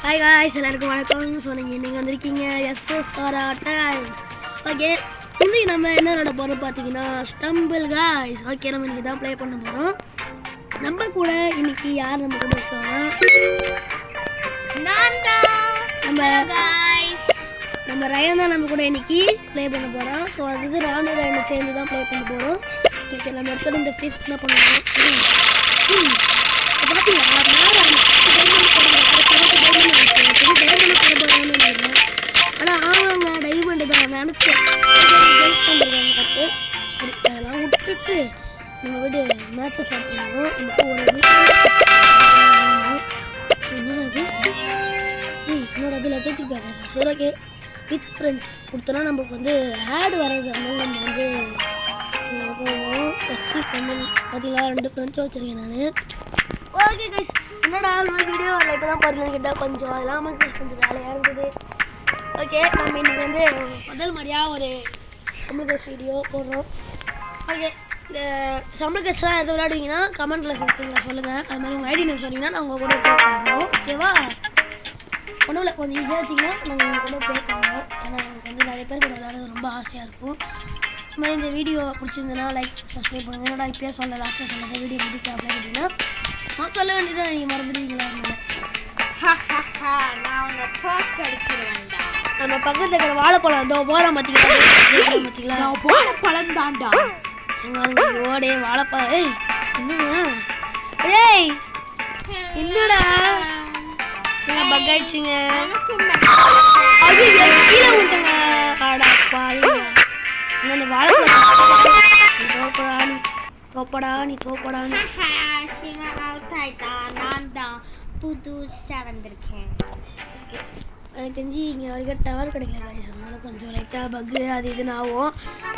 Hi guys, எல்லாருக்கும் வணக்கம். சொன்னீங்க நீங்கள் வந்திருக்கீங்க எஸ்எஸ்ஆர் டைம்ஸ். ஓகே, இன்றைக்கி நம்ம என்ன நட போகிறோம் பார்த்தீங்கன்னா ஸ்டம்பிள் காய்ஸ். ஓகே, நம்ம இன்றைக்கி தான் ப்ளே பண்ண போகிறோம். நம்ம கூட இன்னைக்கு யார் நம்ம கூட இருக்காங்கன்னா நம்ம ரயன் தான் நம்ம கூட இன்னைக்கு ப்ளே பண்ண போகிறோம். ஸோ அது ராணு ரயனை சேர்ந்து தான் ப்ளே பண்ண போகிறோம். ஓகே, நம்ம இடத்துல இந்த ஃபேஸ் என்ன பண்ணுவோம் ஆனால் ஆமாங்க டைமண்டு தான் நினச்சேன் கற்று. சரி, அதெல்லாம் விட்டுட்டு நம்ம வீடு மேட்சை ஸ்டார்ட் பண்ணுவோம். நமக்கு ஒரு என்னோட அதில் தூக்கி போகிறேன். சரி, ஓகே, வித் ஃப்ரெண்ட்ஸ் கொடுத்தோன்னா நமக்கு வந்து ஆட் வர்றது. அதனால நம்ம வந்து போவோம். தமிழ் பார்த்தீங்களா, 2 ஃப்ரெண்ட்ஸும் வச்சுருக்கேன் நான். ஓகே கைஸ், என்னடா வீடியோ வரல இப்போ தான் பாருங்கள் கேட்டால் கொஞ்சம் அதெல்லாம் கொஞ்சம் வேலையாக இருந்தது. ஓகே, நம்ம இன்றைக்கி வந்து முதல் மாதிரியாக ஒரு சம்பள கஸ் வீடியோ போடுறோம். ஓகே, இந்த சம்பள கஸ்லாம் எது விளையாடுவீங்கன்னா கமெண்ட்டில் சொல்லுங்கள். அது மாதிரி உங்கள் ஐடி நேம் சொன்னீங்கன்னா நான் உங்கள் கூட ப்ளே பண்ணுறோம். ஓகேவா? ஒன்றும் இல்லை, கொஞ்சம் ஈஸியாக வச்சிங்கன்னா நாங்கள் உங்கள் கூட ப்ளே பண்ணுவோம். ஏன்னா எனக்கு வந்து நிறைய பேர் கூட விளையாடுறது ரொம்ப ஆசையாக இருக்கும். இது மாதிரி இந்த வீடியோ பிடிச்சிருந்ததுன்னா லைக் சப்ஸ்கிரைப் பண்ணுங்கள். என்னோட இப்போயே சொல்ல லாஸ்ட்டாக சொன்னது வீடியோ முடிக்க அப்ளை பண்ணிங்கன்னா நான் சொல்ல வேண்டியதான் நீங்கள் மறந்துடுவீங்களா? நம்ம பக்கத்தில் இருக்கிற வாழைப்பழம் இதோ போகிறோம் பார்த்தீங்களா? வாழைப்பழம் தாண்டா ஓடே வாழைப்பழம். ஏய் என்னங்க, ஏய் என்னடா பக் ஆயிடுச்சுங்க. அது கீழே விட்டுங்க. ஆடாப்பா இந்த வாழைப்பழம் தோப்படானி நான் தான் புதுசாக வந்திருக்கேன். எனக்கு தெரிஞ்சு இங்கே வரைக்கும் டவர் கிடைக்கல guys. அதனால கொஞ்சம் லைட்டாக பக்கு அது இதுன்னு ஆகும்.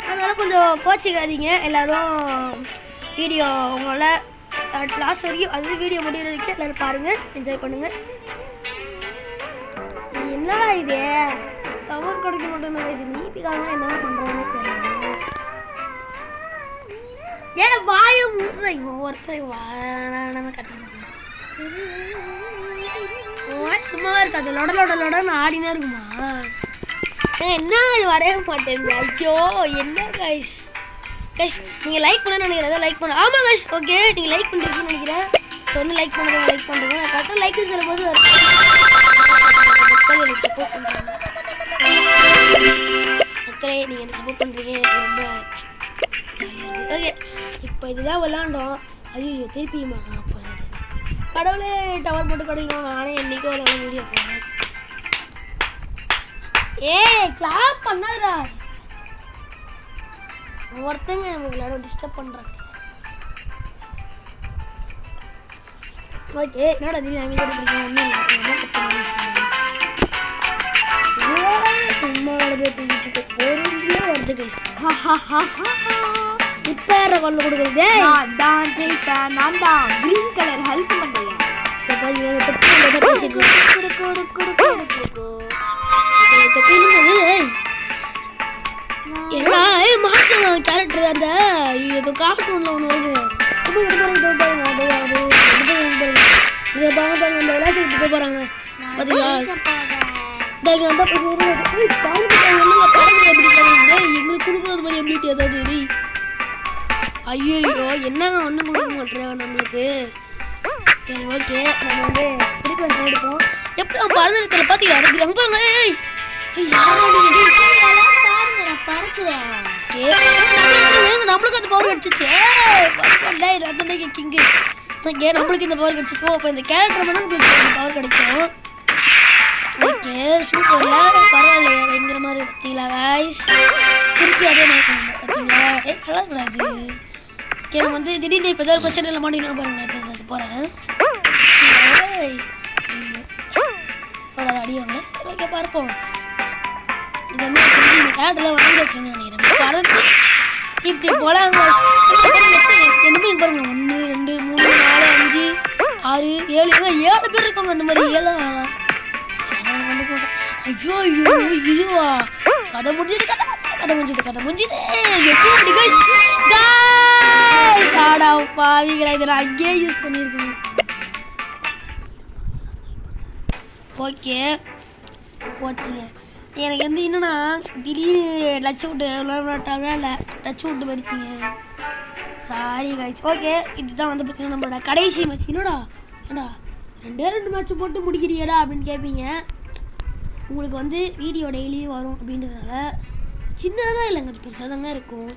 அதனால் கொஞ்சம் கோச்சிக்காதீங்க எல்லாரும். வீடியோ உங்களால் லாஸ்ட் வரைக்கும் அது வீடியோ முடிகிற வரைக்கும் எல்லோரும் பாருங்கள், என்ஜாய் பண்ணுங்கள். என்னடா இது டவர் கிடைக்க மாட்டேன்னு guys. நீப்பிக்காமல் என்ன தான் பண்ணுறாங்கன்னு தெரியல. ஏன் வாயை மூடுறீங்க ஒருத்தர் வாழ கற்றுக்கிட்டு சும்மாவா இருக்காது. லொடன்னு ஆடினே இருக்குமா? என்ன இது வரைய மாட்டேன். ஐயோ என்ன கைஸ் நீங்கள் லைக் பண்ண நினைக்கிறேன். லைக் பண்ண ஆமாம் கைஸ். ஓகே, நீங்கள் லைக் பண்ணுறீங்கன்னு நினைக்கிறேன். இப்போ வந்து லைக் பண்ணுறேன் நான் கரெக்டாக லைக்குன்னு சொல்லும்போது எனக்கு சப்போர்ட் பண்ணுறேன். மக்களே நீங்கள் எனக்கு சப்போர்ட் பண்ணுறீங்க, ரொம்ப ஜாலியாக இருக்குது. ஓகே, இப்போ இதுதான் விளாண்டோம். ஐயோ திருப்பியுமா? அப்போ கடவுளே டவர் போட்டு கிடைக்கணும். நானே என்றைக்கும் ஒரு நல்ல வீடியோ போடுறேன். ஏய் கிளாப் பண்ணாதடா. ஒருத்தங்க நம்ம விளையாட டிஸ்டர்ப் பண்ணுறாங்க. ஓகே, என்னோட அதில் நான் வீடியோ பிடிக்கும் ஒன்றும் இல்லை. சும்மா பொருளே வருது கைஸ். இப்போ கொள்ள கொடுக்குறது நான் தான் கிரீன் கலர் ஹெல்ப் பண்ணுறேன். என்னடா மாற்றலாம் கேரக்டர் அந்த ஏதோ கார்ட்டூன்ல ஒன்று வருது. இதை பாங்க அந்த விளையாட்டு போகிறாங்க பார்த்தீங்களா? எங்களுக்கு கொடுக்குறது மாதிரி எபிலிட்டி ஏதாவது. ஐயோ என்னங்க ஒன்றும் கொடுக்க மாட்டேன் நம்மளுக்கு. சரி, ஓகே, நம்ம வந்து திருப்பி வந்து எடுப்போம். எப்படி அவன் பறந்துருக்கிற பார்த்தீங்களா? எனக்கு ரொம்ப நம்மளுக்கு அந்த பவர் கிடச்சிச்சு. கிங்கு ஓகே, நம்மளுக்கு இந்த பவர் கிடச்சிக்கோ. இப்போ இந்த கேரக்டர் வந்து நம்மளுக்கு பவர் கிடைக்கும். ஓகே, சூப்பரில் பரவாயில்லையா பயங்கர மாதிரி பார்த்தீங்களா காய்ஸ்? திருப்பி அதே மாதிரி பண்ணுங்க பார்த்தீங்களா? நல்லா இருக்காது. ஓகே, நம்ம வந்து திடீர்னு இப்போ ஏதாவது பிரச்சனை இல்லை மாட்டிங்கன்னா பாருங்க. அது போகிறேன் அடிவாங்க. சரி, ஓகே பார்ப்போம். இது வந்து இந்த கேரக்டர்லாம் வாங்கி வச்சுன்னு நினைக்கிறேன். பறந்து இப்படி போகலாங்க. என்னமே பாருங்க, 1 2 3 4 5 6 7 பேர் இருக்காங்க. அந்த மாதிரி 7 ஐயோ இதுவா கதை முடிஞ்சது. ஆடா பாவிகளை இதை நான் அங்கேயே யூஸ் பண்ணியிருக்கேன். ஓகே போச்சுங்க. எனக்கு வந்து என்னன்னா திடீர்னு டச் விட்டு டச் விட்டு போயிடுச்சிங்க. சாரி காய்ச்சி. ஓகே இதுதான் வந்து பார்த்தீங்கன்னா நம்மளோட கடைசி மேட்ச். என்னடா ஏடா 2 மேட்ச் போட்டு முடிக்கிறியடா அப்படின்னு கேட்பீங்க. உங்களுக்கு வந்து வீடியோ டெய்லியும் வரும் அப்படின்றதுனால சின்னதாக இல்லைங்க, பெருசாக தாங்க இருக்கும்.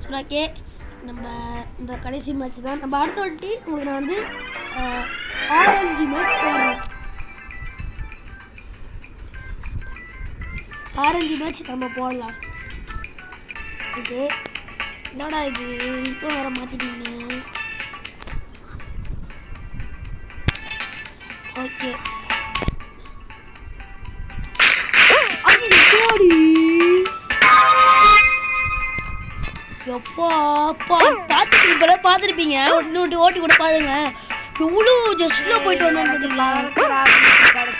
சரி ஓகே, நம்ம இந்த கடைசி மேட்ச் தான். நம்ம அடுத்த வாட்டி உங்களுக்கு நான் வந்து ஆரஞ்சு மேட்ச் போடுறோம். ஆரஞ்சு மேட்ச் நம்ம போடலாம். ஓகே என்னடா இது இப்போ வேறு மாற்றிட்டீங்க. ஓகே எப்பா பார்த்துருப்பீங்க. ஒன்று ஓட்டி கூட பாருங்க. எவ்வளோ ஜஸ்ட்ல போயிட்டு வந்தோம் பார்த்தீங்களா. தக்காளி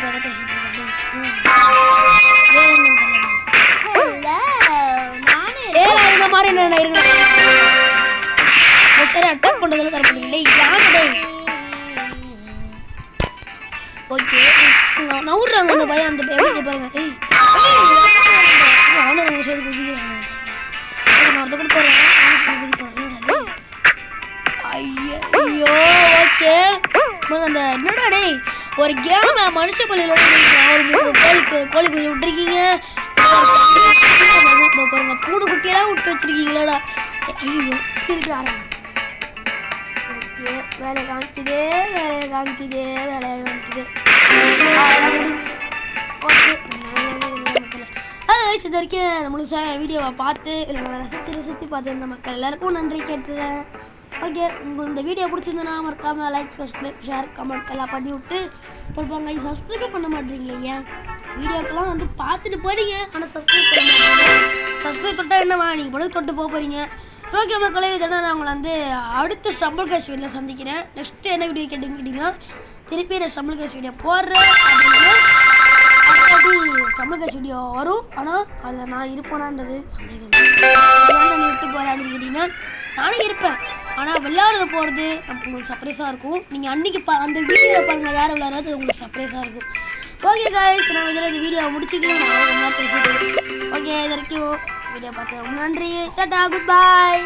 பார்த்து பேசிட்டு இருக்காங்க. இந்த மாதிரி என்ன இருக்கு சரி அட்டாக் பண்ணுறதுல தர பண்ணிங்களே யாரு. ஓகே நவுறாங்க அந்த பையன். அந்த பையன் பாருங்க. ஆனர் சைடு குதிக்கிறாங்க. நான் கூட போகிறேன். ஐயோ ஓகே அந்த என்னடா டே ஒரு கேம மனுஷ பள்ளியிலோட ஒரு கோழி குஞ்சு விட்டுருக்கீங்க பாருங்க. பூனை குட்டியெல்லாம் விட்டு வச்சிருக்கீங்களாடா. ஐயோ இருக்கு ஆரம்பி. ஓகே வேலையை காமிக்குது வேலையை காமிக்குது வேலையை காமிக்குது. ஓகே இது வரைக்கும் முழுசாக வீடியோவை பார்த்து ரசித்து பார்த்து இந்த மக்கள் எல்லாருக்கும் நன்றி கேட்டுறேன். ஓகே உங்களுக்கு இந்த வீடியோ பிடிச்சிருந்தேன்னா மறக்காமல் லைக் சப்ஸ்கிரைப் ஷேர் கமெண்ட் எல்லாம் பண்ணி விட்டு இருப்பாங்க. சப்ஸ்கிரைபே பண்ண மாட்டேறீங்களே ஏன்? வீடியோக்கெல்லாம் வந்து பார்த்துட்டு போகிறீங்க ஆனால் சப்ஸ்கிரைப் பண்ண மாட்டேங்க. சப்ஸ்கிரைப் பண்ணிட்டா என்னவா நீங்கள் படம் தொட்டு போகிறீங்க. ஓகே மக்களே இதோட நான் உங்களை வந்து அடுத்த ஸ்டம்பிள் கேஷ் வீடியோவில் சந்திக்கிறேன். நெக்ஸ்ட்டு என்ன வீடியோ கேட்டிங்கன்னா திருப்பி நான் ஸ்டம்பிள் கேஷ் வீடியோ போடுறேன் அப்படின்னா ஸ்டம்பிள் கேஷ் வீடியோ வரும். ஆனால் அதில் நான் இருப்பேனான்றது சந்தேகம். நான் விட்டு போகிறேன் அப்படின்னு கேட்டிங்கன்னா நானும் இருப்பேன். ஆனால் விளையாடுறது போகிறது உங்களுக்கு சர்ப்ரைஸாக இருக்கும். நீங்கள் அன்றைக்கி அந்த வீடியோ பாருங்கள் யார் விளையாடுறது உங்களுக்கு சர்ப்ரைஸாக இருக்கும். ஓகே காய்ஸ் நான் இதில் இந்த வீடியோ முடிச்சுக்கலாம். ஓகே இது வரைக்கும் வீடியோ பார்த்து ரொம்ப நன்றி. டாடா குட் பாய்.